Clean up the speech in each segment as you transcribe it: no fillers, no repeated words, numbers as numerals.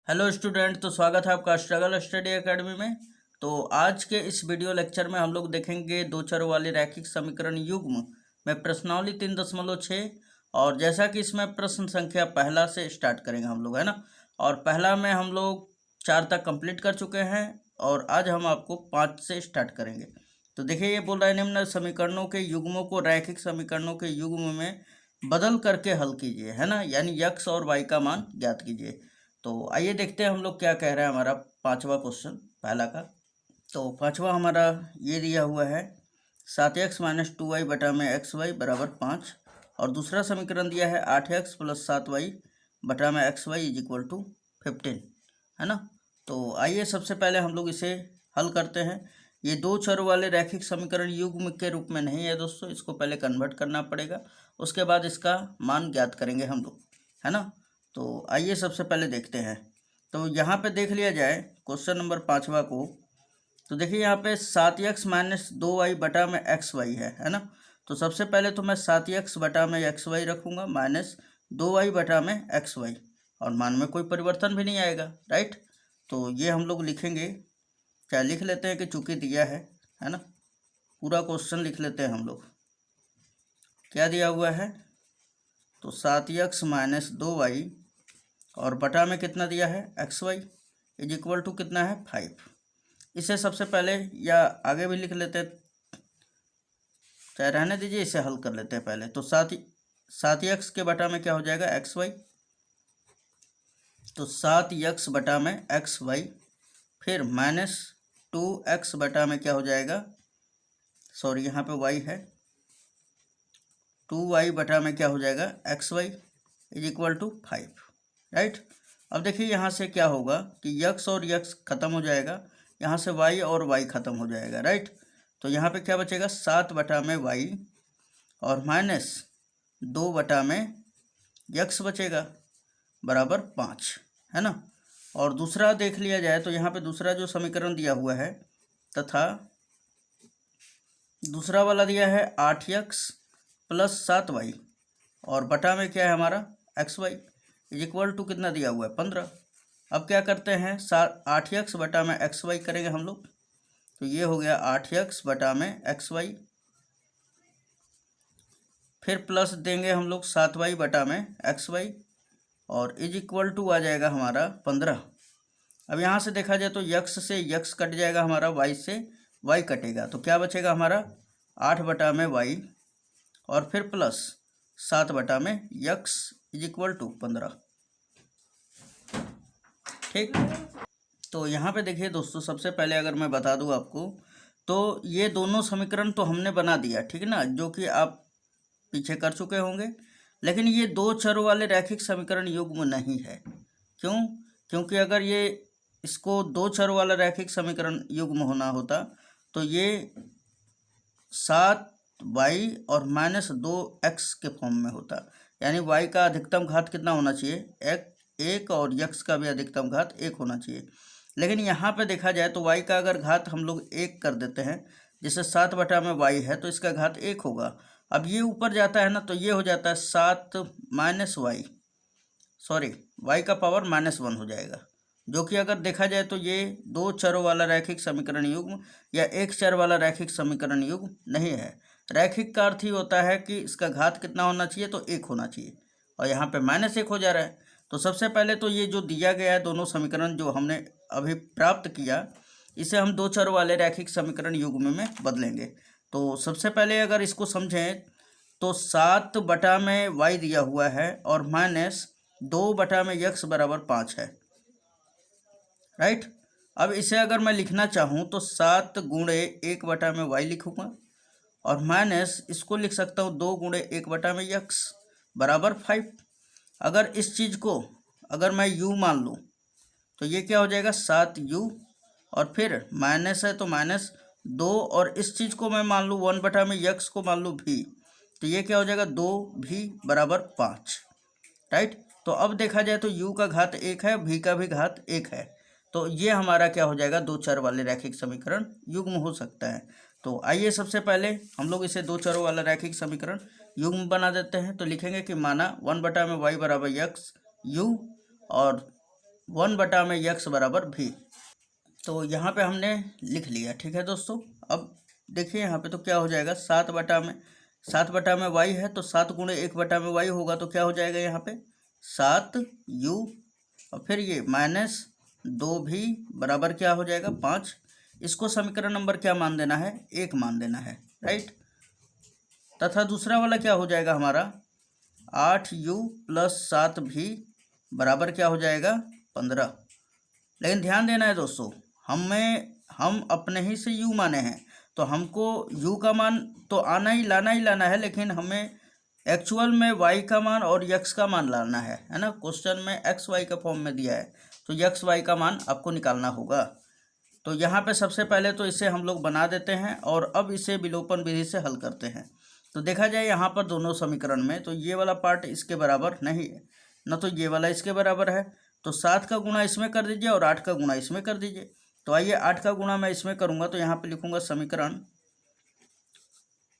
Hello student, तो स्वागत है आपका स्ट्रगल स्टडी एकेडमी में। तो आज के इस वीडियो लेक्चर में हम लोग देखेंगे दो चरों वाले रैखिक समीकरण युग्म में प्रश्नावली 3.6। और जैसा कि इसमें प्रश्न संख्या पहला से स्टार्ट करेंगे हम लोग, है ना। और पहला में हम लोग 4 तक कंप्लीट कर चुके हैं और आज हम आपको 5 से स्टार्ट करेंगे। तो देखिए, ये बोल रहा है निम्न समीकरणों के युग्मों को रैखिक समीकरणों के युग्म में बदल करके हल कीजिए, है ना, यानी x और y का मान ज्ञात कीजिए। तो आइए देखते हैं हम लोग क्या कह रहा है हमारा पांचवा क्वेश्चन पहला का। तो पांचवा हमारा ये दिया हुआ है 7x - 2y बटा में xy बराबर 5। और दूसरा समीकरण दिया है 8x + 7y बटा में xy = 15, है ना। तो आइए सबसे पहले हम लोग इसे हल करते हैं। ये दो चर वाले रैखिक समीकरण युग्म के रूप में नहीं है दोस्तों, इसको पहले कन्वर्ट करना पड़ेगा, उसके बाद इसका मान ज्ञात करेंगे हम लोग, है ना। तो आइए सबसे पहले देखते हैं। तो यहाँ पे देख लिया जाए क्वेश्चन नंबर पाँचवा को। तो देखिए यहाँ पे 7x - 2y बटा में xy है ना। तो सबसे पहले तो मैं 7x बटा में xy रखूँगा माइनस 2y बटा में xy, और मान में कोई परिवर्तन भी नहीं आएगा, राइट। तो ये हम लोग लिखेंगे, क्या लिख लेते हैं कि चूंकि दिया है ना। पूरा क्वेश्चन लिख लेते हैं हम लोग। क्या दिया हुआ है, तो 7x - 2y और बटा में कितना दिया है xy = कितना है 5। इसे सबसे पहले या आगे भी लिख लेते हैं, चाहे रहने दीजिए, इसे हल कर लेते हैं पहले। तो 7x के बटा में क्या हो जाएगा xy, तो 7x बटा में xy, फिर -2x बटा में क्या हो जाएगा, सॉरी यहाँ पे y है, 2y बटा में क्या हो जाएगा xy = 5, राइट। अब देखिए यहाँ से क्या होगा कि x और x खत्म हो जाएगा, यहाँ से y और y खत्म हो जाएगा, राइट। तो यहाँ पे क्या बचेगा 7 बटा में y और -2 बटा में x बचेगा बराबर 5, है ना। और दूसरा देख लिया जाए तो यहाँ पे दूसरा जो समीकरण दिया हुआ है, तथा दूसरा वाला दिया है 8x + 7y और बटा में क्या है हमारा xy = कितना दिया हुआ है 15। अब क्या करते हैं 8x बटा में xy करेंगे हम लोग। तो ये हो गया 8x बटा में xy, फिर प्लस देंगे हम लोग 7y बटा में xy और = आ जाएगा हमारा 15। अब यहाँ से देखा जाए तो x से x कट जाएगा हमारा, y से y कटेगा, तो क्या बचेगा हमारा 8 बटा में y और फिर प्लस 7 बटा में x = 15, ठीक। तो यहाँ पे देखिए दोस्तों, सबसे पहले अगर मैं बता दूँ आपको, तो ये दोनों समीकरण तो हमने बना दिया, ठीक है ना, जो कि आप पीछे कर चुके होंगे। लेकिन ये दो चरों वाले रैखिक समीकरण युग्म नहीं है। क्यों? क्योंकि अगर ये इसको दो चरों वाला रैखिक समीकरण युग्म होना होता तो ये 7y और -2x के फॉर्म में होता, यानी y का अधिकतम घात कितना होना चाहिए 1 और x का भी अधिकतम घात 1 होना चाहिए। लेकिन यहाँ पे देखा जाए तो y का अगर घात हम लोग 1 कर देते हैं, जैसे 7 बटा में y है तो इसका घात 1 होगा। अब ये ऊपर जाता है ना, तो ये हो जाता है 7 -y, सॉरी y का पावर -1 हो जाएगा, जो कि अगर देखा जाए तो ये दो चरों वाला रैखिक समीकरण युग्म या एक चर वाला रैखिक समीकरण युग्म नहीं है। रैखिक का अर्थ ही होता है कि इसका घात कितना होना चाहिए, तो 1 होना चाहिए, और यहाँ पे -1 हो जा रहा है। तो सबसे पहले तो ये जो दिया गया है दोनों समीकरण जो हमने अभी प्राप्त किया, इसे हम दो चर वाले रैखिक समीकरण युग्म में बदलेंगे। तो सबसे पहले अगर इसको समझें तो 7 बटा में y दिया हुआ है और -2 बटा में x बराबर 5 है, राइट। अब इसे अगर मैं लिखना चाहूँ तो 7 गुणे 1 बटा में y लिखूँगा और माइनस इसको लिख सकता हूँ 2 गुणे 1 बटा में x बराबर 5। अगर इस चीज़ को अगर मैं u मान लूँ तो ये क्या हो जाएगा 7u, और फिर माइनस है तो -2, और इस चीज़ को मैं मान लूँ 1 बटा में x को मान लूँ v, तो ये क्या हो जाएगा 2v बराबर 5, राइट। तो अब देखा जाए तो u का घात 1 है, v का भी घात 1 है, तो ये हमारा क्या हो जाएगा दो चर वाले रैखिक समीकरण युग्म हो सकता है। तो आइए सबसे पहले हम लोग इसे दो चरों वाला रैखिक समीकरण युग्म बना देते हैं। तो लिखेंगे कि माना 1 बटा में y बराबर x u और 1 बटा में यक्स बराबर भी। तो यहाँ पे हमने लिख लिया, ठीक है दोस्तों। अब देखिए यहाँ पे तो क्या हो जाएगा, 7 बटा में वाई है तो 7 गुणे 1 बटा में वाई होगा, तो क्या हो जाएगा यहाँ पे 7u, और फिर ये -2 भी बराबर क्या हो जाएगा 5। इसको समीकरण नंबर क्या मान देना है, 1 मान देना है, राइट। तथा दूसरा वाला क्या हो जाएगा हमारा 8u + 7 भी बराबर क्या हो जाएगा 15। लेकिन ध्यान देना है दोस्तों, हम अपने ही से u माने हैं, तो हमको u का मान तो आना ही लाना है, लेकिन हमें एक्चुअल में y का मान और x का मान लाना है ना। क्वेश्चन में x y का फॉर्म में दिया है, तो x y का मान आपको निकालना होगा। तो यहाँ पे सबसे पहले तो इसे हम लोग बना देते हैं और अब इसे विलोपन विधि से हल करते हैं। तो देखा जाए यहाँ पर दोनों समीकरण में, तो ये वाला पार्ट इसके बराबर नहीं है ना, तो ये वाला इसके बराबर है। तो 7 का गुणा इसमें कर दीजिए और 8 का गुणा इसमें कर दीजिए। तो आइए 8 का गुणा मैं इसमें करूँगा, तो यहाँ पे लिखूँगा समीकरण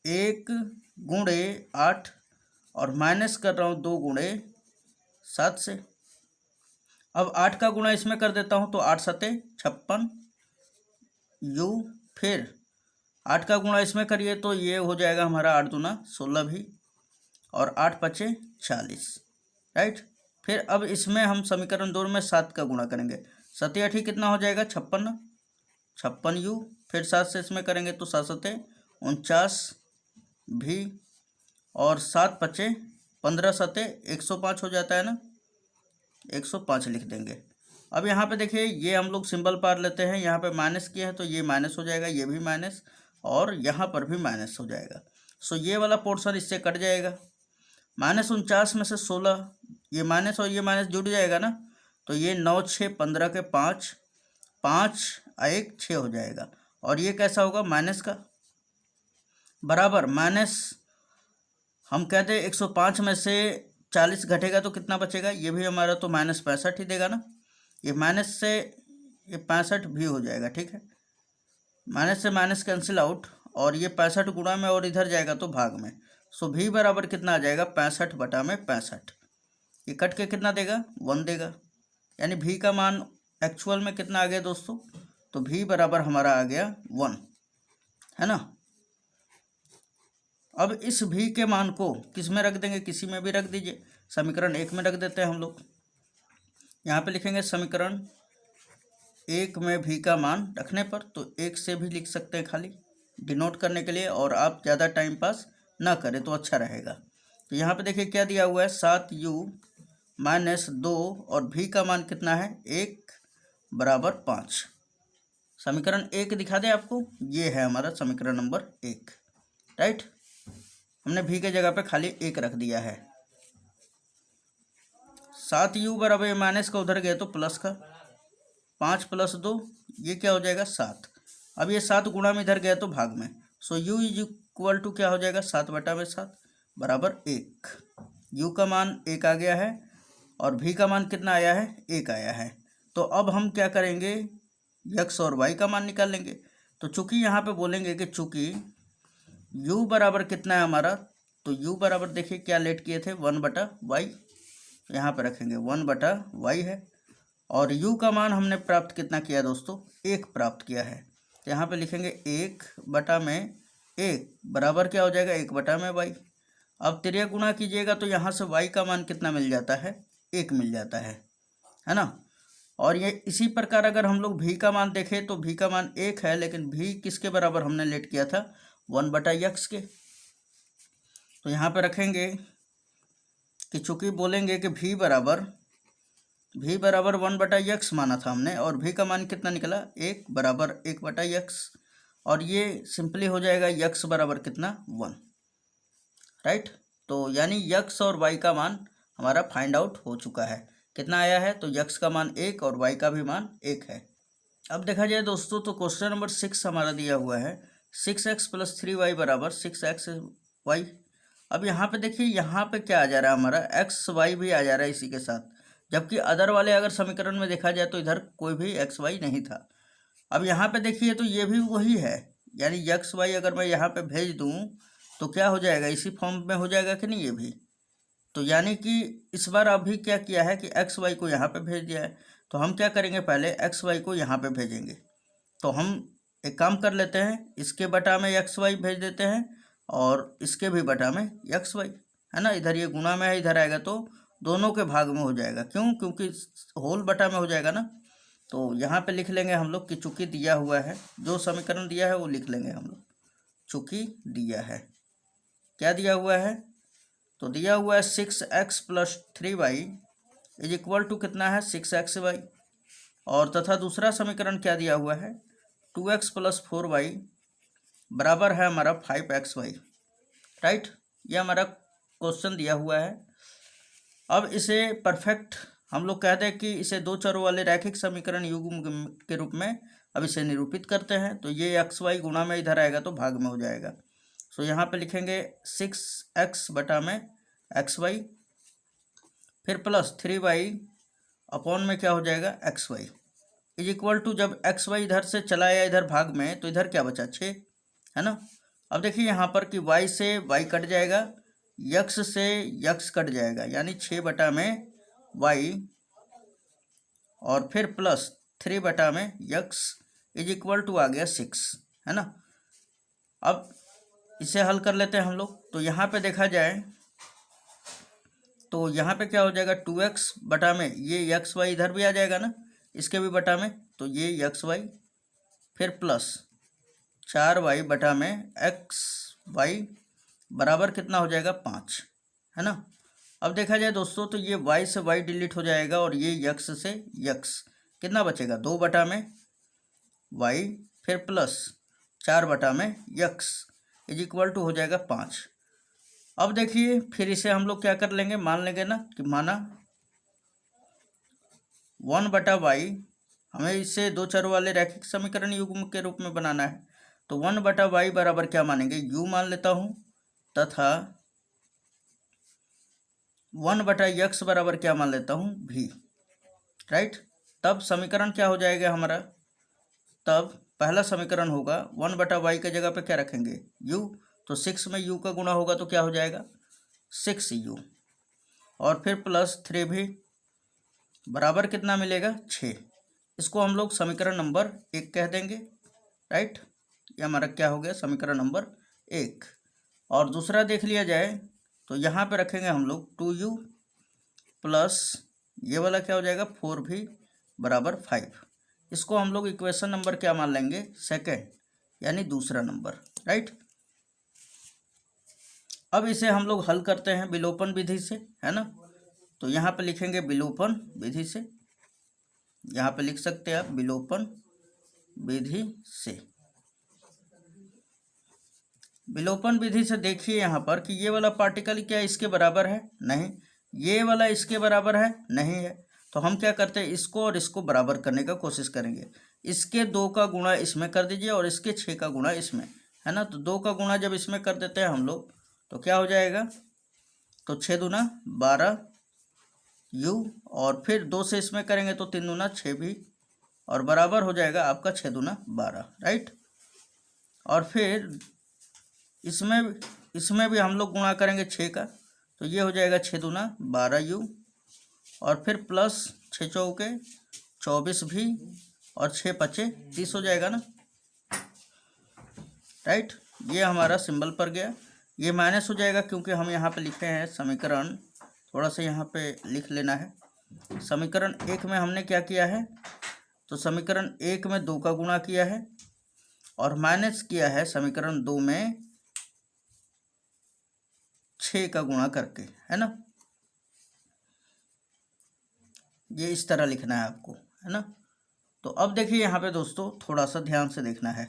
1 गुणे 8 और माइनस कर रहा हूँ 2 गुणे 7 से। अब 8 का गुणा इसमें कर देता हूँ, तो 8 सते 56 u, फिर 8 का गुणा इसमें करिए तो ये हो जाएगा हमारा 8 दूना 16 भी, और 8 पचे 40, राइट। फिर अब इसमें हम समीकरण 2 में 7 का गुणा करेंगे, 7 8 कितना हो जाएगा 56 u, फिर 7 से इसमें करेंगे तो 7 सते 49 भी, और 7 पचे 15 सते 105 हो जाता है ना, 105 लिख देंगे। अब यहाँ पे देखिए ये हम लोग सिंबल पार लेते हैं, यहाँ पे माइनस किया है तो ये माइनस हो जाएगा, ये भी माइनस, और यहाँ पर भी माइनस हो जाएगा। सो ये वाला पोर्शन इससे कट जाएगा। -49 में से 16, ये माइनस और ये माइनस जुड़ जाएगा ना, तो ये 9 6 15 के 5, 5 1 6 हो जाएगा। और ये कैसा होगा माइनस का बराबर, माइनस हम कहते हैं 105 में से 40 घटेगा तो कितना बचेगा, ये भी हमारा तो -65 ही देगा ना। ये माइनस से ये 65 भी हो जाएगा, ठीक है। माइनस से माइनस कैंसिल आउट, और ये 65 गुणा में और इधर जाएगा तो भाग में। सो भी बराबर कितना आ जाएगा 65 बटा में 65। ये कट के कितना देगा 1 देगा, यानी भी का मान एक्चुअल में कितना आ गया दोस्तों, तो भी बराबर हमारा आ गया 1, है ना। अब इस भी के मान को किस में रख देंगे, किसी में भी रख दीजिए। समीकरण 1 में रख देते हैं हम लोग। यहाँ पे लिखेंगे समीकरण 1 में भी का मान रखने पर, तो 1 से भी लिख सकते हैं खाली डिनोट करने के लिए, और आप ज़्यादा टाइम पास ना करें तो अच्छा रहेगा। तो यहाँ पे देखिए क्या दिया हुआ है 7u - 2, और भी का मान कितना है 1 बराबर 5। समीकरण 1 दिखा दें आपको, ये है हमारा समीकरण नंबर 1, राइट। हमने भी के जगह पे खाली 1 रख दिया है। 7u बराबर माइनस का उधर गया तो प्लस का, 5 + 2 ये क्या हो जाएगा 7। अब ये 7 गुणा में इधर गया तो भाग में। सो u = क्या हो जाएगा 7 बटा में 7 बराबर 1। u का मान 1 आ गया है और v का मान कितना आया है 1 आया है। तो अब हम क्या करेंगे, x और y का मान निकाल लेंगे। तो चूंकि यहाँ पे बोलेंगे कि चूंकि u बराबर कितना है हमारा, तो u बराबर देखिए क्या लेट किए थे 1 बटा y, यहाँ पे रखेंगे 1 बटा y है, और u का मान हमने प्राप्त कितना किया दोस्तों 1 प्राप्त किया है। तो यहाँ पे लिखेंगे 1 बटा में 1 बराबर क्या हो जाएगा 1 बटा में y। अब तिर्यक गुणा कीजिएगा तो यहाँ से y का मान कितना मिल जाता है 1 मिल जाता है ना। और ये इसी प्रकार अगर हम लोग भी का मान देखें तो भी का मान 1 है, लेकिन भी किसके बराबर हमने लेट किया था 1 बटा x के। तो यहाँ पे रखेंगे कि चूंकि बोलेंगे कि भी बराबर 1 बटा x माना था हमने, और भी का मान कितना निकला 1 बराबर 1 बटा x, और ये सिंपली हो जाएगा x बराबर कितना 1, राइट। तो यानी x और y का मान हमारा फाइंड आउट हो चुका है। कितना आया है, तो x का मान 1 और y का भी मान 1 है। अब देखा जाए दोस्तों तो क्वेश्चन नंबर 6 हमारा दिया हुआ है 6x + 3y बराबर 6xy। अब यहाँ पे देखिए यहाँ पे क्या आ जा रहा है हमारा एक्स वाई भी आ जा रहा है इसी के साथ, जबकि अदर वाले अगर समीकरण में देखा जाए तो इधर कोई भी एक्स वाई नहीं था। अब यहाँ पे देखिए तो ये भी वही है, यानी एक्स वाई अगर मैं यहाँ पे भेज दूँ तो क्या हो जाएगा इसी फॉर्म में हो जाएगा कि नहीं ये भी। तो यानी कि इस बार अभी क्या किया है कि एक्स वाई को यहाँ पे भेज दिया है, तो हम क्या करेंगे, पहले एक्स वाई को यहाँ पे भेजेंगे। तो हम एक काम कर लेते हैं, इसके बटा में एक्स वाई भेज देते हैं और इसके भी बटा में एक्स वाई, है ना। इधर ये गुणा में है, इधर आएगा तो दोनों के भाग में हो जाएगा। क्यों? क्योंकि होल बटा में हो जाएगा ना। तो यहाँ पे लिख लेंगे हम लोग कि चूंकि दिया हुआ है, जो समीकरण दिया है वो लिख लेंगे हम लोग, चूंकि दिया है। क्या दिया हुआ है? तो दिया हुआ है 6x + 3y is equal to कितना है, 6xy। और तथा दूसरा समीकरण क्या दिया हुआ है, 2x + 4y बराबर है हमारा 5xy, राइट। ये हमारा क्वेश्चन दिया हुआ है। अब इसे परफेक्ट हम लोग कहते हैं कि इसे दो चरों वाले रैखिक समीकरण युग्म के रूप में अब इसे निरूपित करते हैं। तो ये एक्स वाई गुणा में इधर आएगा तो भाग में हो जाएगा। सो यहाँ पे लिखेंगे 6x बटा में एक्स वाई, फिर प्लस 3y अपॉन में क्या हो जाएगा, x y is equal to, जब एक्स वाई इधर से चला आया इधर भाग में तो इधर क्या बचा, 6, है ना। अब देखिए यहाँ पर कि y से y कट जाएगा, x से x कट जाएगा, यानी 6 बटा में y और फिर प्लस 3 बटा में x इज इक्वल टू आ गया 6, है ना। अब इसे हल कर लेते हैं हम लोग। तो यहाँ पे देखा जाए तो यहाँ पे क्या हो जाएगा, 2x बटा में ये एक्स वाई इधर भी आ जाएगा ना, इसके भी बटा में, तो ये एक्स वाई, फिर प्लस 4y बटा में एक्स वाई बराबर कितना हो जाएगा, 5, है ना। अब देखा जाए दोस्तों तो ये y से y डिलीट हो जाएगा और ये x से x कितना बचेगा, 2 बटा में y फिर प्लस 4 बटा में x इज इक्वल टू हो जाएगा 5। अब देखिए फिर इसे हम लोग क्या कर लेंगे, मान लेंगे ना कि माना 1 बटा वाई, हमें इसे दो चरों वाले रैखिक समीकरण युग्म के रूप में बनाना है। तो 1 बटा वाई बराबर क्या मानेंगे, u मान लेता हूँ, तथा 1 बटा x बराबर क्या मान लेता हूँ, v, राइट। तब समीकरण क्या हो जाएगा हमारा, तब पहला समीकरण होगा 1 बटा वाई के जगह पे क्या रखेंगे, u। तो 6 में u का गुणा होगा तो क्या हो जाएगा, 6u, और फिर प्लस 3 भी बराबर कितना मिलेगा, 6। इसको हम लोग समीकरण नंबर 1 कह देंगे, राइट। ये हमारा क्या हो गया, समीकरण नंबर 1। और दूसरा देख लिया जाए तो यहाँ पे रखेंगे हम लोग 2u प्लस ये वाला क्या हो जाएगा, 4v बराबर 5। इसको हम लोग इक्वेशन नंबर क्या मान लेंगे, सेकेंड, यानी दूसरा नंबर, राइट। अब इसे हम लोग हल करते हैं विलोपन विधि से, है ना। तो यहाँ पे लिखेंगे विलोपन विधि से, यहाँ पे लिख सकते हैं आप विलोपन विधि से। विलोपन विधि से देखिए यहाँ पर कि ये वाला पार्टिकल क्या इसके बराबर है, नहीं। ये वाला इसके बराबर है, नहीं है। तो हम क्या करते हैं, इसको और इसको बराबर करने का कोशिश करेंगे। इसके 2 का गुणा इसमें कर दीजिए और इसके 6 का गुणा इसमें, है ना। तो 2 का गुणा जब इसमें कर देते हैं हम लोग तो क्या हो जाएगा, तो 6 दूना 12 u, और फिर 2 से इसमें करेंगे तो 3 दूना 6 भी, और बराबर हो जाएगा आपका 6 दूना 12, राइट। और फिर इसमें भी हम लोग गुणा करेंगे 6 का, तो ये हो जाएगा 6 दूना 12u, और फिर प्लस 6 चौके 24 भी, और 6 पचे 30 हो जाएगा ना, राइट। ये हमारा सिंबल पर गया, ये माइनस हो जाएगा क्योंकि हम यहाँ पे लिखे हैं समीकरण, थोड़ा सा यहाँ पे लिख लेना है। समीकरण 1 में हमने क्या किया है, तो समीकरण 1 में 2 का गुणा किया है और माइनस किया है समीकरण 2 में 6 का गुणा करके, है ना। ये इस तरह लिखना है आपको, है ना। तो अब देखिए यहाँ पे दोस्तों थोड़ा सा ध्यान से देखना है,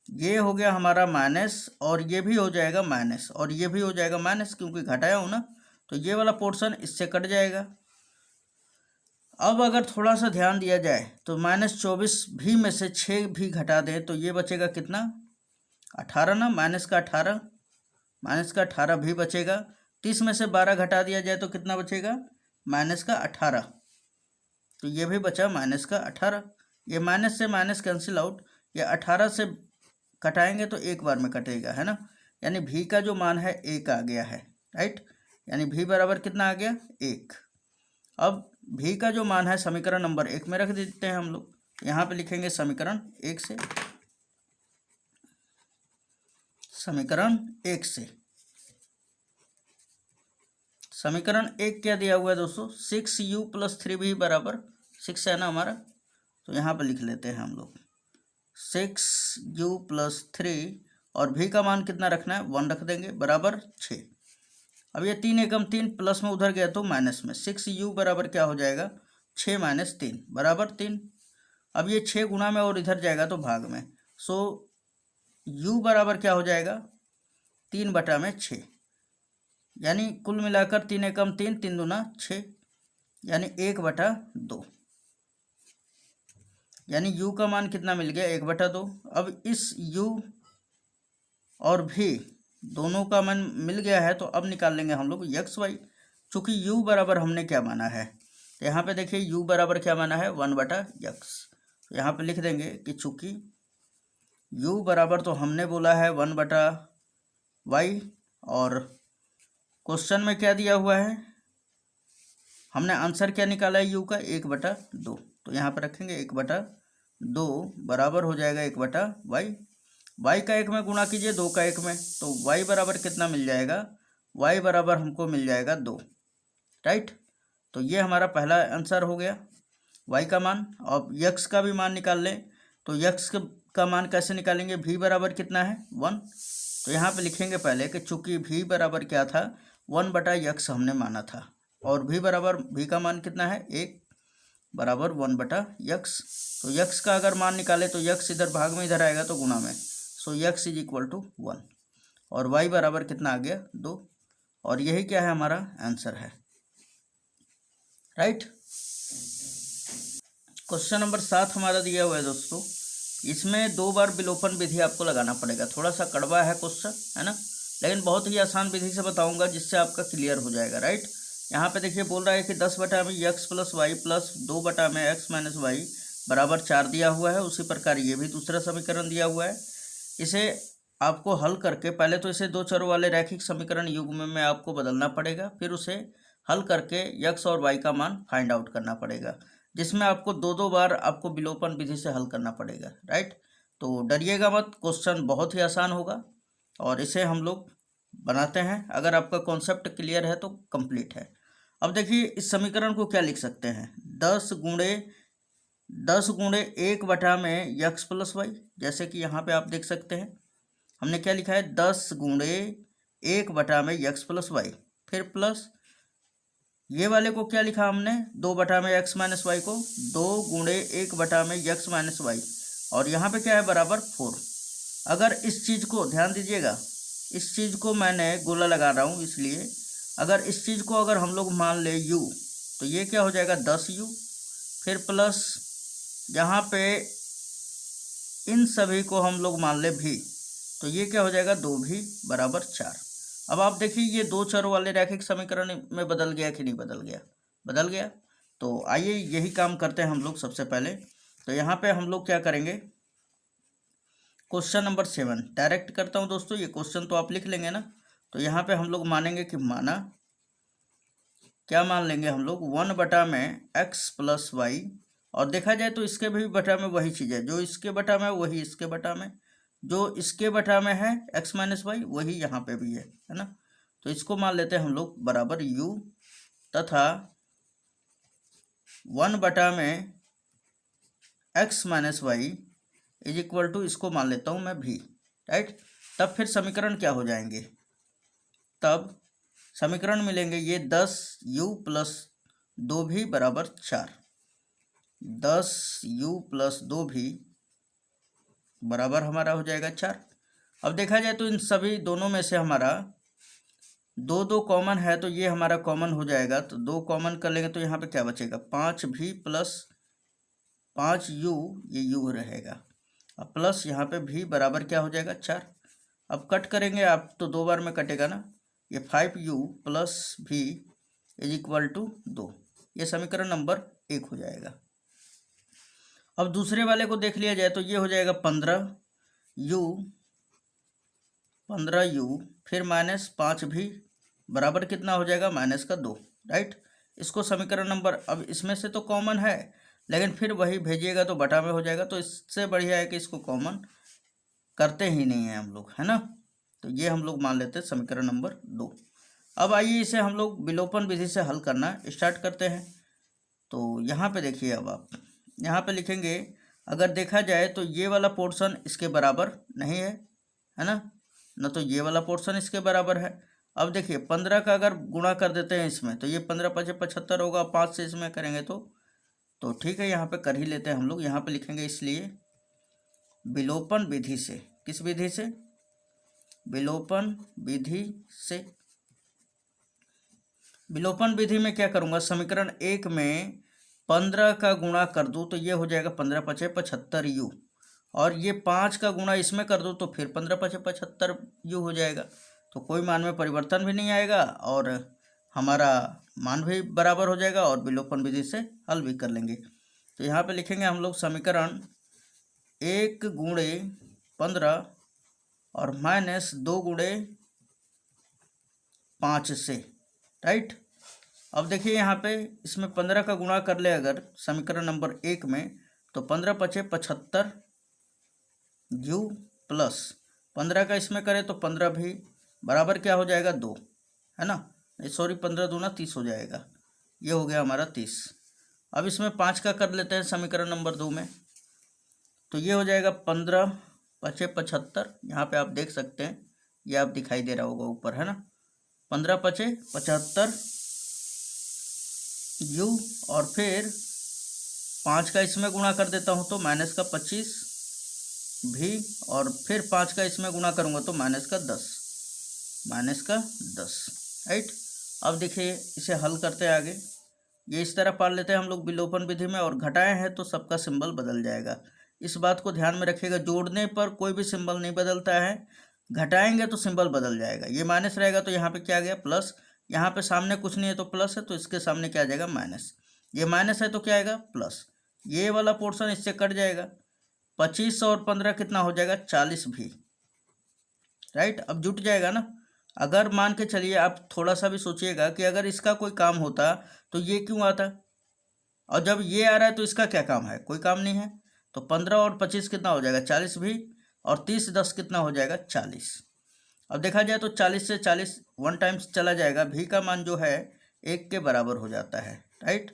ये हो गया हमारा माइनस, और ये भी हो जाएगा माइनस, और ये भी हो जाएगा माइनस, क्योंकि घटाया हूँ ना, तो ये वाला पोर्शन इससे कट जाएगा। अब अगर थोड़ा सा ध्यान दिया जाए तो -24 भी में से 6 भी घटा दें तो ये बचेगा कितना, 18 ना, माइनस का 18 भी बचेगा। 30 में से 12 घटा दिया जाए तो कितना बचेगा, माइनस का 18, तो ये भी बचा माइनस का 18। ये माइनस से माइनस कैंसिल आउट, ये 18 से कटाएंगे तो एक बार में कटेगा, है ना। यानी v का जो मान है 1 आ गया है, राइट। यानी v बराबर कितना आ गया, 1। अब भी का जो मान है समीकरण नंबर 1 में रख देते हैं हम लोग। यहाँ पे लिखेंगे समीकरण 1 से, समीकरण 1 से। समीकरण 1 क्या दिया हुआ है दोस्तों, 6u + 3v बराबर 6 है ना हमारा, तो यहाँ पे लिख लेते हैं हम लोग 6u + 3 और v का मान कितना रखना है, 1 रख देंगे, बराबर 6। अब ये 3 एकम 3 प्लस में उधर गया तो माइनस में, 6u बराबर क्या हो जाएगा, 6 - 3 बराबर 3। अब ये 6 गुणा में और इधर जाएगा तो भाग में, सो u बराबर क्या हो जाएगा, 3/6, यानी कुल मिलाकर 3 एकम 3, 3 दूना 6, यानी 1/2, यानी u का मान कितना मिल गया, 1/2। अब इस u और v दोनों का मान मिल गया है, तो अब निकाल लेंगे हम लोग एक्स वाई। चूँकि u बराबर हमने क्या माना है, तो यहाँ पे देखिए u बराबर क्या माना है, 1/x। यहाँ पे लिख देंगे कि चूँकि u बराबर तो हमने बोला है 1/y, और क्वेश्चन में क्या दिया हुआ है, हमने आंसर क्या निकाला है u का, 1/2। तो यहाँ पर रखेंगे 1/2 बराबर हो जाएगा 1/y। y का 1 में गुणा कीजिए 2 का 1 में, तो y बराबर कितना मिल जाएगा, y बराबर हमको मिल जाएगा 2, राइट। तो ये हमारा पहला आंसर हो गया y का मान। अब x का भी मान निकाल लें, तो x का मान कैसे निकालेंगे, v बराबर कितना है, 1। तो यहाँ पे लिखेंगे पहले कि चूँकि v बराबर क्या था, 1/x हमने माना था, और v का मान कितना है, 1 बराबर 1/x। तो x का अगर मान निकाले तो x इधर भाग में इधर आएगा तो गुणा में, सो x = 1, और y बराबर कितना आ गया, 2, और यही क्या है, हमारा आंसर है, राइट। क्वेश्चन नंबर 7 हमारा दिया हुआ है दोस्तों, इसमें 2 बार विलोपन विधि आपको लगाना पड़ेगा। थोड़ा सा कड़वा है क्वेश्चन, है ना, लेकिन बहुत ही आसान विधि से बताऊंगा जिससे आपका क्लियर हो जाएगा, राइट। यहाँ पे देखिए बोल रहा है कि 10/x + y + 2/x - y बराबर 4 दिया हुआ है। उसी प्रकार ये भी दूसरा समीकरण दिया हुआ है। इसे आपको हल करके, पहले तो इसे 2 चरों वाले रैखिक समीकरण युग्म में आपको बदलना पड़ेगा, फिर उसे हल करके x और y का मान फाइंड आउट करना पड़ेगा, जिसमें आपको 2 बार आपको विलोपन विधि से हल करना पड़ेगा, राइट। तो डरिएगा मत, क्वेश्चन बहुत ही आसान होगा और इसे हम लोग बनाते हैं। अगर आपका कॉन्सेप्ट क्लियर है तो कंप्लीट है। अब देखिए इस समीकरण को क्या लिख सकते हैं, 10 गुणे 1 में x + y, जैसे कि यहाँ पे आप देख सकते हैं हमने क्या लिखा है, 10 गुणे 1 में x + y, फिर प्लस ये वाले को क्या लिखा हमने, 2 में x - y को 2 गुणे 1 में x - y, और यहाँ पे क्या है, बराबर 4। अगर इस चीज़ को ध्यान दीजिएगा, इस चीज़ को मैंने गोला लगा रहा हूँ इसलिए, अगर इस चीज़ को अगर हम लोग मान ले u, तो ये क्या हो जाएगा, 10u, फिर प्लस यहाँ पे इन सभी को हम लोग मान ले v, तो ये क्या हो जाएगा, 2v बराबर 4। अब आप देखिए ये 2 चरों वाले रैखिक समीकरण में बदल गया कि नहीं बदल गया, बदल गया। तो आइए यही काम करते हैं हम लोग सबसे पहले। तो यहाँ पे हम लोग क्या करेंगे, क्वेश्चन नंबर 7 डायरेक्ट करता हूँ दोस्तों। ये क्वेश्चन तो आप लिख लेंगे ना, तो यहाँ पे हम लोग मानेंगे कि माना, क्या मान लेंगे हम लोग, 1 में x + y, और देखा जाए तो इसके भी बटा में वही चीज़ है, जो इसके बटा में वही इसके बटा में, जो इसके बटा में है x - y वही यहाँ पे भी है ना। तो इसको मान लेते हैं हम लोग बराबर u, तथा 1 में x - y = इसको मान लेता हूँ मैं v, राइट। तब फिर समीकरण क्या हो जाएंगे, तब समीकरण मिलेंगे ये 10u + 2v बराबर 4, 10u + 2v बराबर हमारा हो जाएगा 4। अब देखा जाए तो इन सभी दोनों में से हमारा 2 कॉमन है, तो ये हमारा कॉमन हो जाएगा, तो 2 कॉमन कर लेंगे तो यहाँ पे क्या बचेगा, 5v + 5u, ये u रहेगा, अब प्लस यहाँ पे v बराबर क्या हो जाएगा, 4। अब कट करेंगे आप तो 2 बार में कटेगा ना, ये 5u + v = 2, ये समीकरण नंबर 1 हो जाएगा। अब दूसरे वाले को देख लिया जाए तो ये हो जाएगा 15u, फिर -5v बराबर कितना हो जाएगा, -2, राइट। इसको समीकरण नंबर, अब इसमें से तो कॉमन है लेकिन फिर वही भेजिएगा तो बटा में हो जाएगा, तो इससे बढ़िया है कि इसको कॉमन करते ही नहीं है हम लोग, है ना। तो ये हम लोग मान लेते हैं समीकरण नंबर 2। अब आइए इसे हम लोग विलोपन विधि से हल करना स्टार्ट करते हैं। तो यहाँ पे देखिए, अब आप यहाँ पे लिखेंगे, अगर देखा जाए तो ये वाला पोर्शन इसके बराबर नहीं है ना, न तो ये वाला पोर्शन इसके बराबर है। अब देखिए 15 का अगर गुणा कर देते हैं इसमें, तो ये 15 × 5 = 75 होगा, 5 से इसमें करेंगे तो ठीक है, यहाँ पे कर ही लेते हैं हम लोग। यहाँ पे लिखेंगे इसलिए विलोपन विधि से, किस विधि से, विलोपन विधि से। विलोपन विधि में क्या करूँगा, समीकरण 1 में 15 का गुणा कर दूँ तो ये हो जाएगा 15 × 5 = 75u, और ये 5 का गुणा इसमें कर दो तो फिर 15 × 5 = 75u हो जाएगा। तो कोई मान में परिवर्तन भी नहीं आएगा और हमारा मान भी बराबर हो जाएगा, और विलोपन विधि से हल भी कर लेंगे। तो यहाँ पे लिखेंगे हम लोग समीकरण 1 × 15 और -2 × 5 से, राइट। अब देखिए यहाँ पे इसमें 15 का गुणा कर ले अगर समीकरण नंबर 1 में, तो 15 × 5 = 75 u प्लस 15 का इसमें करें तो 15 भी बराबर क्या हो जाएगा 2, है ना, नहीं सॉरी 15 दूना 30 हो जाएगा, ये हो गया हमारा 30। अब इसमें 5 का कर लेते हैं समीकरण नंबर 2 में, तो ये हो जाएगा 15 × 5 = 75, यहाँ पे आप देख सकते हैं, ये आप दिखाई दे रहा होगा ऊपर, है ना, 15 × 5 = 75 u, और फिर 5 का इसमें गुणा कर देता हूँ तो -25 भी, और फिर 5 का इसमें गुणा करूँगा तो -10, राइट। अब देखिए इसे हल करते हैं आगे, ये इस तरह पढ़ लेते हैं हम लोग विलोपन विधि में, और घटाए हैं तो सबका सिंबल बदल जाएगा, इस बात को ध्यान में रखिएगा। जोड़ने पर कोई भी सिंबल नहीं बदलता है, घटाएंगे तो सिंबल बदल जाएगा। ये माइनस रहेगा तो यहाँ पे क्या आ गया प्लस, यहाँ पे सामने कुछ नहीं है तो प्लस है, तो इसके सामने क्या आ जाएगा माइनस, ये माइनस है तो क्या आएगा प्लस, ये वाला पोर्शन इससे कट जाएगा, 25 और 15 कितना हो जाएगा 40 भी, राइट। अब जुट जाएगा ना। अगर मान के चलिए आप थोड़ा सा भी सोचिएगा कि अगर इसका कोई काम होता तो ये क्यों आता, और जब ये आ रहा है तो इसका क्या काम है, कोई काम नहीं है। तो 15 और 25 कितना हो जाएगा 40 भी, और 30 10 कितना हो जाएगा 40। अब देखा जाए तो 40 से 40 1 टाइम्स चला जाएगा, भी का मान जो है 1 के बराबर हो जाता है, राइट।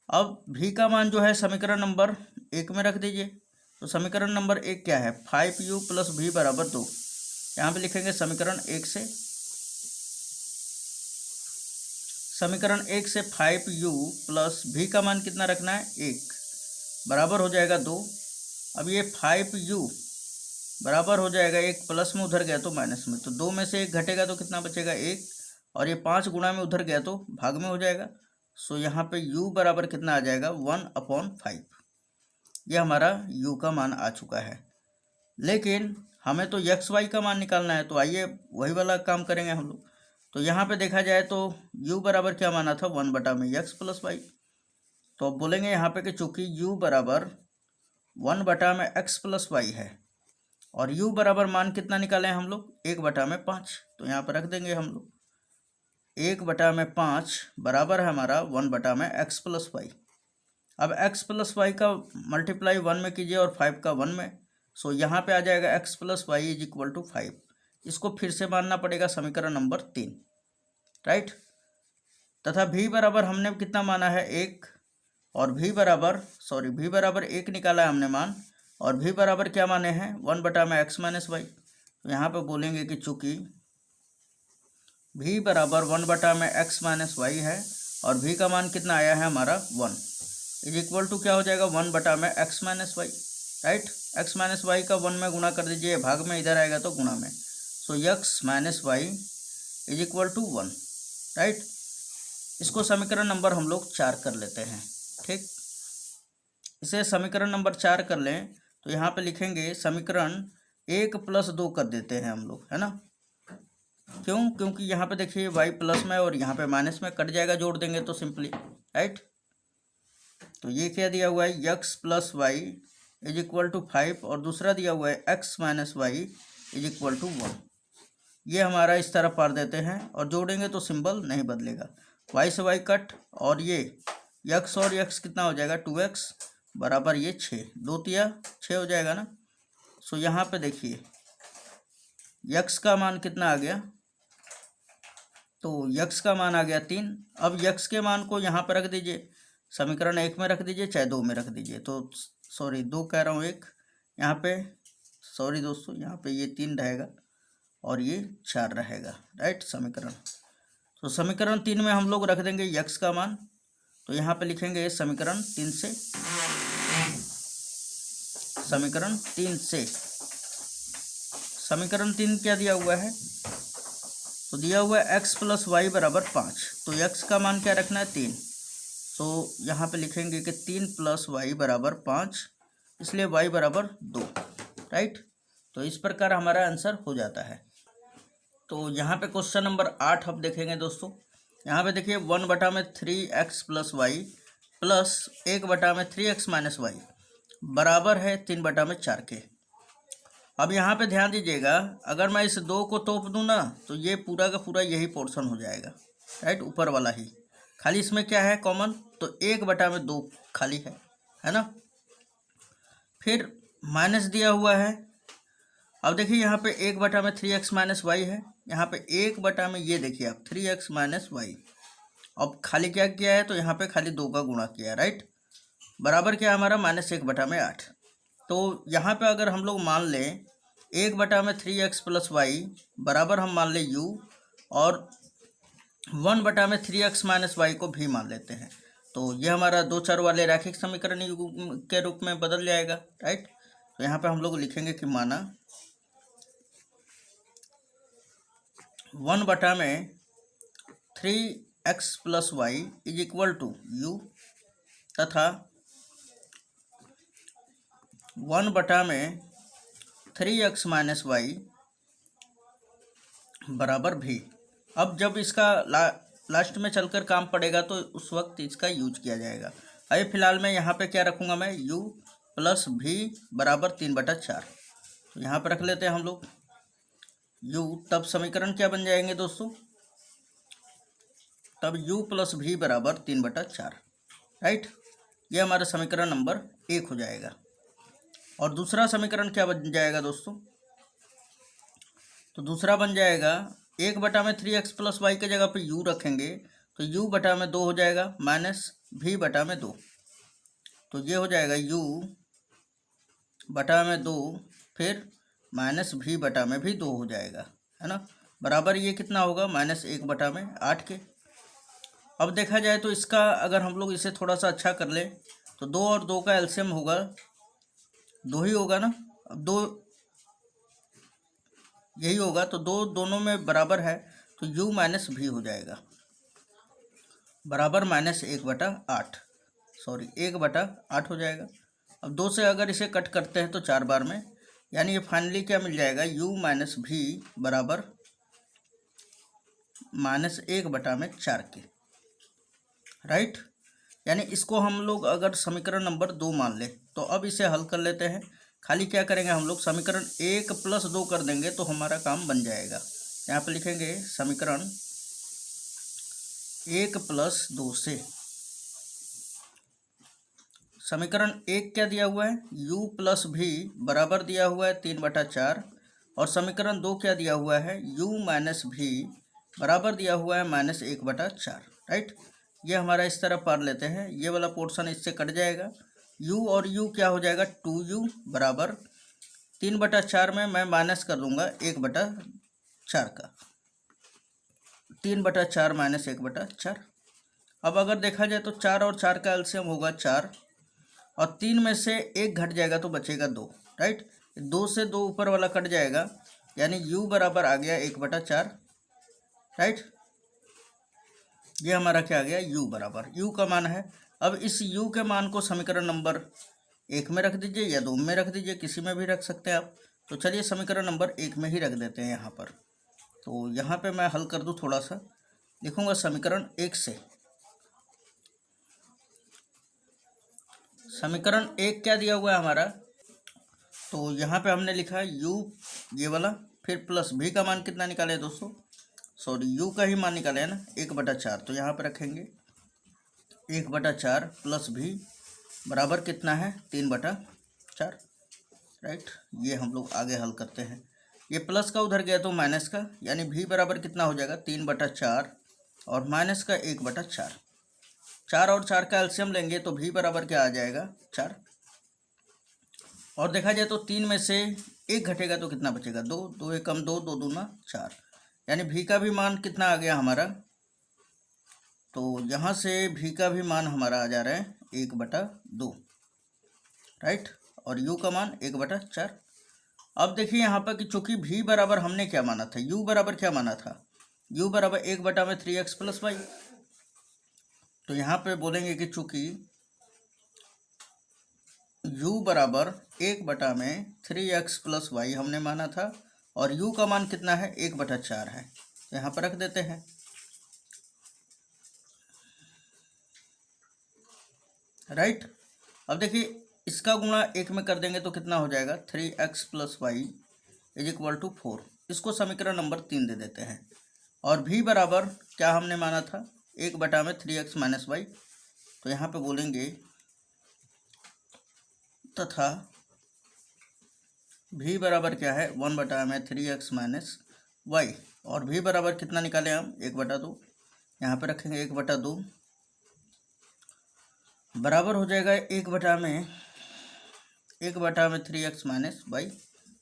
अब भी का मान जो है समीकरण नंबर 1 में रख दीजिए, तो समीकरण नंबर 1 क्या है 5u + v = 2। यहाँ पे लिखेंगे समीकरण 1 से, समीकरण 1 से 5u + v का मान कितना रखना है 1 बराबर हो जाएगा 2। अब ये 5u बराबर हो जाएगा 1, प्लस में उधर गया तो माइनस में, तो 2 में से 1 घटेगा तो कितना बचेगा 1, और ये 5 गुणा में उधर गया तो भाग में हो जाएगा। सो यहाँ पे u बराबर कितना आ जाएगा 1/5, ये हमारा u का मान आ चुका है। लेकिन हमें तो एक्स वाई का मान निकालना है, तो आइए वही वाला काम करेंगे हम लोग। तो यहाँ पे देखा जाए तो u बराबर क्या माना था 1/x + y, तो अब बोलेंगे यहाँ पे कि चूँकि u बराबर 1/x + y है, और u बराबर मान कितना निकाले हैं हम लोग 1/5, तो यहाँ पर रख देंगे हम लोग 1/5 बराबर है हमारा 1/x + y। अब x + y का मल्टीप्लाई 1 में कीजिए और 5 का 1 में, सो यहाँ पे आ जाएगा x + y = 5। इसको फिर से मानना पड़ेगा समीकरण नंबर 3, राइट। तथा v बराबर हमने कितना माना है 1, और v बराबर 1 निकाला है हमने मान, और v बराबर क्या माने हैं 1/x - y। तो यहाँ पे बोलेंगे कि चूँकि v बराबर 1/x - y है, और v का मान कितना आया है हमारा 1 = क्या हो जाएगा 1/x - y, right. x - y का 1 में गुणा कर दीजिए, भाग में इधर आएगा तो गुणा में, सो x - y = 1, राइट। इसको समीकरण नंबर हम लोग 4 कर लेते हैं, ठीक। इसे समीकरण नंबर 4 कर लें तो यहाँ पे लिखेंगे समीकरण 1 + 2 कर देते हैं हम लोग, है ना। क्यों, क्योंकि यहाँ पे देखिए y प्लस में और यहाँ पे माइनस में कट जाएगा, जोड़ देंगे तो सिंपली, राइट। तो ये क्या दिया हुआ है x + y = 5, और दूसरा दिया हुआ है x - y = 1। ये हमारा इस तरह पढ़ देते हैं, और जोड़ेंगे तो सिंबल नहीं बदलेगा। वाई से वाई कट, और ये यक्स और यक्स कितना हो जाएगा 2x बराबर ये 6, 2 तिया 6 हो जाएगा ना। सो यहाँ पे देखिए यक्स का मान कितना आ गया, तो यक्स का मान आ गया 3। अब यक्स के मान को यहाँ पर रख दीजिए, समीकरण 1 में रख दीजिए चाहे 2 में रख दीजिए, तो सॉरी 2 कह रहा हूँ 1, यहाँ पे सॉरी दोस्तों यहाँ पे ये 3 रहेगा और ये 4 रहेगा, राइट समीकरण। तो समीकरण 3 में हम लोग रख देंगे यक्स का मान, तो यहाँ पे लिखेंगे समीकरण 3 से, समीकरण 3 से, समीकरण 3 क्या दिया हुआ है, तो दिया हुआ है x प्लस वाई बराबर 5, तो x का मान क्या रखना है 3, तो यहाँ पे लिखेंगे कि 3 प्लस वाई बराबर 5, इसलिए y बराबर 2, राइट। तो इस प्रकार हमारा आंसर हो जाता है। तो यहाँ पे क्वेश्चन नंबर 8 अब देखेंगे दोस्तों। यहाँ पे देखिए 1/3x plus y plus 1/3x minus y बराबर है 3/4 के। अब यहाँ पे ध्यान दीजिएगा, अगर मैं इस 2 को तोप दूँ ना तो ये पूरा का पूरा यही पोर्शन हो जाएगा, राइट, ऊपर वाला ही, खाली इसमें क्या है कॉमन, तो 1/2 खाली है ना। फिर माइनस दिया हुआ है, अब देखिए यहाँ पे 1/3x माइनस वाई है, यहाँ पे 1 में ये देखिए आप 3x माइनस वाई, अब खाली क्या किया है, तो यहाँ पे खाली 2 का गुणा किया है, राइट, बराबर क्या है हमारा -1/8। तो यहाँ पे अगर हम लोग मान लें 1/3x प्लस वाई बराबर हम मान लें u, और 1/3x माइनस वाई को भी मान लेते हैं, तो ये हमारा 2 चर वाले रैखिक समीकरण के रूप में बदल जाएगा, राइट। तो यहाँ पे हम लोग लिखेंगे कि माना 1/3x plus y is equal to u, तथा 1/3x माइनस वाई बराबर भी। अब जब इसका लास्ट में चलकर काम पड़ेगा तो उस वक्त इसका यूज किया जाएगा। अभी फिलहाल मैं यहाँ पे क्या रखूँगा, मैं u प्लस भी बराबर 3/4, तो यहाँ पर रख लेते हैं हम लोग u, तब समीकरण क्या बन जाएंगे दोस्तों, तब u प्लस भी बराबर 3/4, राइट। ये हमारा समीकरण नंबर 1 हो जाएगा। और दूसरा समीकरण क्या बन जाएगा दोस्तों, तो दूसरा बन जाएगा 1/3x प्लस वाई के जगह पे u रखेंगे तो u/2 हो जाएगा माइनस v/2, तो ये हो जाएगा u/2 फिर माइनस v/2 हो जाएगा, है ना, बराबर ये कितना होगा -1/8 के। अब देखा जाए तो इसका अगर हम लोग इसे थोड़ा सा अच्छा कर ले तो 2 और 2 का एलसीएम होगा 2 ही होगा ना, अब 2 यही होगा, तो 2 दोनों में बराबर है तो u माइनस भी हो जाएगा बराबर -1/8, सॉरी 1/8 हो जाएगा। अब 2 से अगर इसे कट करते हैं तो 4 बार में, यानी ये फाइनली क्या मिल जाएगा u माइनस भी बराबर -1/4 के, राइट। यानी इसको हम लोग अगर समीकरण नंबर 2 मान ले तो अब इसे हल कर लेते हैं। खाली क्या करेंगे हम लोग, समीकरण 1 प्लस 2 कर देंगे तो हमारा काम बन जाएगा। यहाँ पे लिखेंगे समीकरण 1 प्लस 2 से, समीकरण 1 क्या दिया हुआ है, u प्लस भी बराबर दिया हुआ है 3/4, और समीकरण 2 क्या दिया हुआ है, u माइनस भी बराबर दिया हुआ है -1/4, राइट। ये हमारा इस तरह पढ़ लेते हैं, ये वाला पोर्शन इससे कट जाएगा, u और u क्या हो जाएगा 2u बराबर 3/4 में मैं माइनस कर दूंगा 1/4 का, 3/4 माइनस 1/4। अब अगर देखा जाए तो 4 और 4 का एलसीएम होगा 4, और 3 में से 1 घट जाएगा तो बचेगा 2, राइट। 2 से 2 ऊपर वाला कट जाएगा, यानी u बराबर आ गया 1/4, राइट। ये हमारा क्या आ गया, u बराबर, u का मान है। अब इस u के मान को समीकरण नंबर 1 में रख दीजिए या 2 में रख दीजिए, किसी में भी रख सकते हैं आप। तो चलिए समीकरण नंबर 1 में ही रख देते हैं यहाँ पर। तो यहाँ पे मैं हल कर दूँ, थोड़ा सा लिखूँगा समीकरण 1 से। समीकरण 1 क्या दिया हुआ है हमारा, तो यहाँ पे हमने लिखा है u ये वाला, फिर प्लस भी का मान कितना निकाले दोस्तों सॉरी यू का ही मान निकाले है ना, 1/4। तो यहाँ पे रखेंगे 1/4 प्लस भी बराबर कितना है 3/4, राइट। ये हम लोग आगे हल करते हैं। ये प्लस का उधर गया तो माइनस का, यानी भी बराबर कितना हो जाएगा 3/4 और माइनस का 1/4। 4 और 4 का एलसीएम लेंगे तो भी बराबर क्या आ जाएगा 4। और देखा जाए तो 3 में से 1 घटेगा तो कितना बचेगा 2, 2 एकम 2, 2 दूना 4, यानी भी का भी मान कितना आ गया हमारा। तो यहाँ से भी का भी मान हमारा आ जा रहा है 1/2, राइट। और यू का मान 1/4। अब देखिए यहाँ पर कि चूंकि भी बराबर हमने क्या माना था, यू बराबर क्या माना था, यू बराबर 1/3x + y। तो यहाँ पे बोलेंगे कि चूंकि u बराबर 1/3x + y हमने माना था और u का मान कितना है 1/4 है, तो यहाँ पर रख देते हैं। राइट। अब देखिए इसका गुणा 1 में कर देंगे तो कितना हो जाएगा 3x + y = 4। इसको समीकरण नंबर 3 दे देते हैं। और भी बराबर क्या हमने माना था 1/3x - y, तो यहाँ पे बोलेंगे तथा भी बराबर क्या है 1/3x - y। और भी बराबर कितना निकाले हम 1/2, यहाँ पे रखेंगे 1/2 बराबर हो जाएगा 1/3x - y।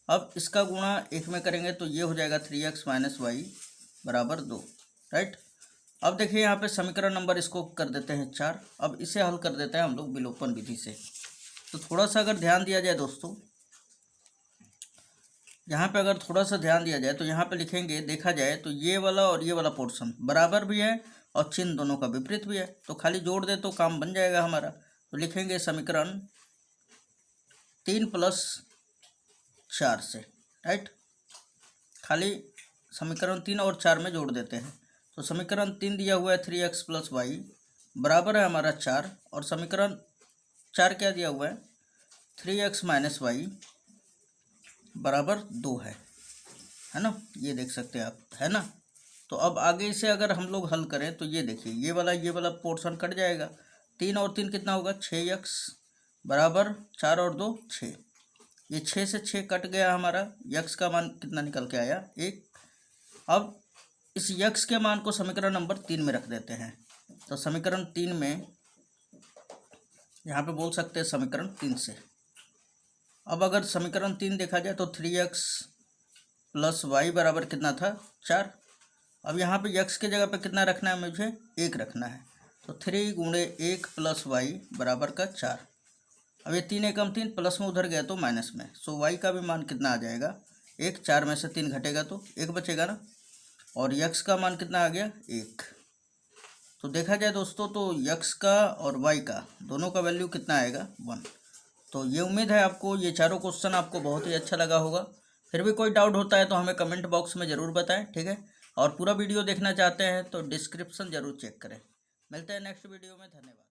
अब इसका गुणा 1 में करेंगे तो ये हो जाएगा 3x - y = 2, राइट। अब देखिए यहाँ पे समीकरण नंबर इसको कर देते हैं 4। अब इसे हल कर देते हैं हम लोग विलोपन विधि से। तो थोड़ा सा अगर ध्यान दिया जाए दोस्तों, यहाँ पे अगर थोड़ा सा ध्यान दिया जाए तो यहाँ पे लिखेंगे, देखा जाए तो ये वाला और ये वाला पोर्शन बराबर भी है और चिन्ह दोनों का विपरीत भी है, तो खाली जोड़ दे तो काम बन जाएगा हमारा। तो लिखेंगे समीकरण 3 + 4 से, राइट। खाली समीकरण 3 और 4 में जोड़ देते हैं। तो समीकरण 3 दिया हुआ है 3x + y बराबर है हमारा 4, और समीकरण 4 क्या दिया हुआ है 3x - y = 2 है ना। ये देख सकते हैं आप, है ना। तो अब आगे इसे अगर हम लोग हल करें तो ये देखिए ये वाला पोर्शन कट जाएगा। 3 और 3 कितना होगा 6x बराबर 4 और 2 6। ये 6 से 6 कट गया हमारा, यक्स का मान कितना निकल के आया 1। अब इस यक्स के मान को समीकरण नंबर 3 में रख देते हैं। तो समीकरण 3 में यहाँ पे बोल सकते हैं समीकरण 3 से। अब अगर समीकरण 3 देखा जाए तो 3x + y बराबर कितना था 4। अब यहाँ पे x के जगह पे कितना रखना है मुझे 1 रखना है, तो 3 × 1 + y = 4। अब ये 3 एकम 3 प्लस में उधर गया तो माइनस में, सो y का भी मान कितना आ जाएगा 1। 4 में से 3 घटेगा तो 1 बचेगा ना, और x का मान कितना आ गया 1। तो देखा जाए दोस्तों तो x का और y का दोनों का वैल्यू कितना आएगा 1। तो ये उम्मीद है आपको ये चारों क्वेश्चन आपको बहुत ही अच्छा लगा होगा। फिर भी कोई डाउट होता है तो हमें कमेंट बॉक्स में ज़रूर बताएं, ठीक है। और पूरा वीडियो देखना चाहते हैं तो डिस्क्रिप्शन ज़रूर चेक करें। मिलते हैं नेक्स्ट वीडियो में, धन्यवाद।